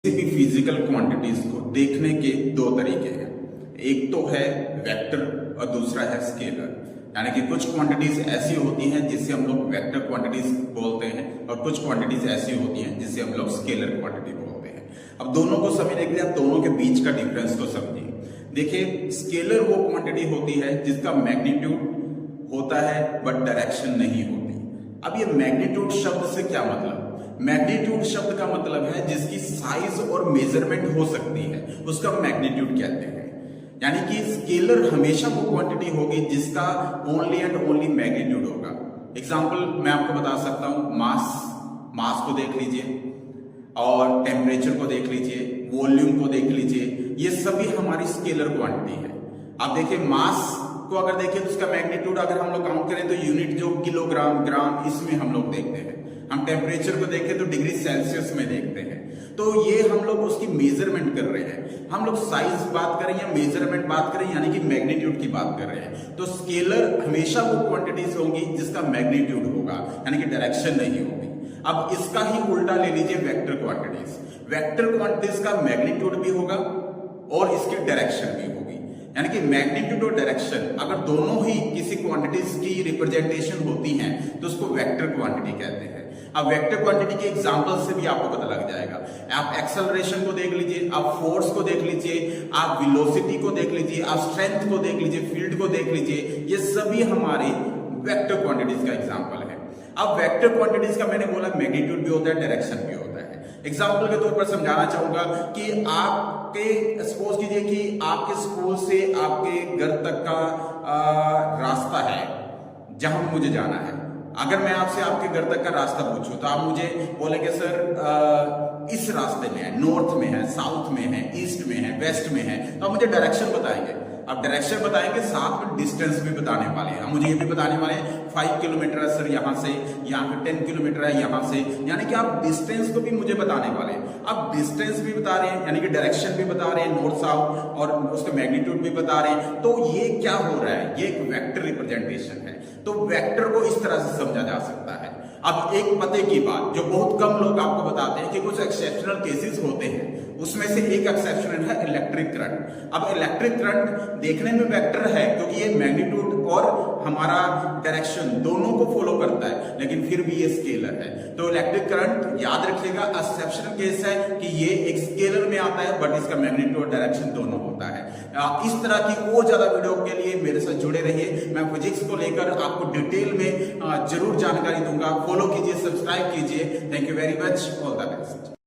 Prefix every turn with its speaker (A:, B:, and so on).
A: किसी भी physical quantities को देखने के दो तरीके हैं। एक तो है वेक्टर और दूसरा है स्केलर। यानी कि कुछ क्वांटिटीज ऐसी होती हैं जिसे हम लोग वेक्टर क्वांटिटीज बोलते हैं और कुछ क्वांटिटीज ऐसी होती हैं जिसे हम लोग स्केलर क्वांटिटी बोलते हैं। अब दोनों को समझने के लिए आप दोनों के बीच का डिफरेंस को समझिए। देखिए, स्केलर वो क्वांटिटी होती है जिसका मैग्नीट्यूड होता है बट डायरेक्शन नहीं होती। अब ये मैग्नीट्यूड शब्द से क्या मतलब? मैग्नीट्यूड शब्द का मतलब है जिसकी साइज और मेजरमेंट हो सकती है, उसका मैग्नीट्यूड कहते हैं। यानी कि स्केलर हमेशा वो क्वांटिटी होगी जिसका ओनली एंड ओनली मैग्नीट्यूड होगा। एग्जांपल मैं आपको बता सकता हूं, मास को देख लीजिए और टेम्परेचर को देख लीजिए, वॉल्यूम को देख लीजिए, ये सभी हमारी स्केलर क्वांटिटी है। आप देखिए, मास को अगर देखें तो उसका मैग्नीट्यूड अगर हम लोग काउंट करें तो यूनिट जो किलोग्राम, ग्राम, इसमें हम लोग देखते हैं। हम टेम्परेचर को देखें तो डिग्री सेल्सियस में देखते हैं। तो ये हम लोग उसकी मेजरमेंट कर रहे हैं। हम लोग साइज बात करें या मेजरमेंट बात करें, यानी कि मैग्नीट्यूड की बात कर रहे हैं। तो स्केलर हमेशा वो क्वांटिटीज होंगी जिसका मैग्नीट्यूड होगा, यानी कि डायरेक्शन नहीं होगी। अब इसका ही उल्टा ले लीजिए वेक्टर क्वांटिटीज। वेक्टर क्वांटिटीज का मैग्नीट्यूड भी होगा और इसकी डायरेक्शन भी होगी। यानी कि मैग्नीट्यूड और डायरेक्शन अगर दोनों ही किसी क्वांटिटीज की रिप्रेजेंटेशन होती हैं तो उसको वेक्टर क्वांटिटी कहते हैं। अब वेक्टर क्वांटिटी के एग्जांपल से भी आपको पता लग जाएगा। आप एक्सेलरेशन को देख लीजिए, आप फोर्स को देख लीजिए, आप वेलोसिटी को देख लीजिए, आप स्ट्रेंथ को देख लीजिए, फील्ड को देख लीजिए, ये सभी हमारी वेक्टर क्वांटिटीज का एग्जांपल है। अब वेक्टर क्वांटिटीज का मैंने बोला मैग्नीट्यूड भी होता है, डायरेक्शन भी होता है। एग्जांपल के तौर पर समझाना चाहूंगा कि आपके सपोज कीजिए कि आपके स्कूल से आपके घर तक का रास्ता है जहां मुझे जाना है। अगर मैं आपसे आपके घर तक का रास्ता पूछूं तो आप मुझे बोलेंगे सर इस रास्ते में है, नॉर्थ में है, साउथ में है, ईस्ट में है, वेस्ट में है। तो आप मुझे डायरेक्शन बताएंगे। अब डायरेक्शन बताएंगे, साथ में डिस्टेंस भी बताने वाले हैं। हम मुझे ये भी बताने वाले हैं 5 किलोमीटर है सर यहाँ से, यहाँ पे 10 किलोमीटर है यहाँ से। यानी कि आप डिस्टेंस को भी मुझे बताने वाले हैं। अब डिस्टेंस भी बता रहे हैं, यानी कि डायरेक्शन भी बता रहे हैं, नॉर्थ साउथ, और उसका मैग्नीट्यूड भी बता रहे हैं। तो ये क्या हो रहा है? ये एक वेक्टर रिप्रेजेंटेशन है। तो वेक्टर को इस तरह से समझा जा सकता है। अब एक पते की बात जो बहुत कम लोग आपको बताते हैं कि कुछ एक्सेप्शनल केसेस होते हैं, उसमें से एक एक्सेप्शनल है इलेक्ट्रिक करंट। अब इलेक्ट्रिक करंट देखने में वेक्टर है क्योंकि ये मैग्नीट्यूड और हमारा डायरेक्शन दोनों को फॉलो करता है, लेकिन फिर भी ये स्केलर है। तो इलेक्ट्रिक करंट याद रखिएगा एक्सेप्शनल केस है कि ये एक स्केलर में आता है बट इसका मैग्नीट्यूड और डायरेक्शन दोनों होता है। इस तरह की और ज्यादा वीडियो के लिए मेरे साथ जुड़े रहिए। मैं फिजिक्स को लेकर आपको डिटेल में जरूर जानकारी दूंगा। फॉलो कीजिए, सब्सक्राइब कीजिए। Thank you very much, all the best.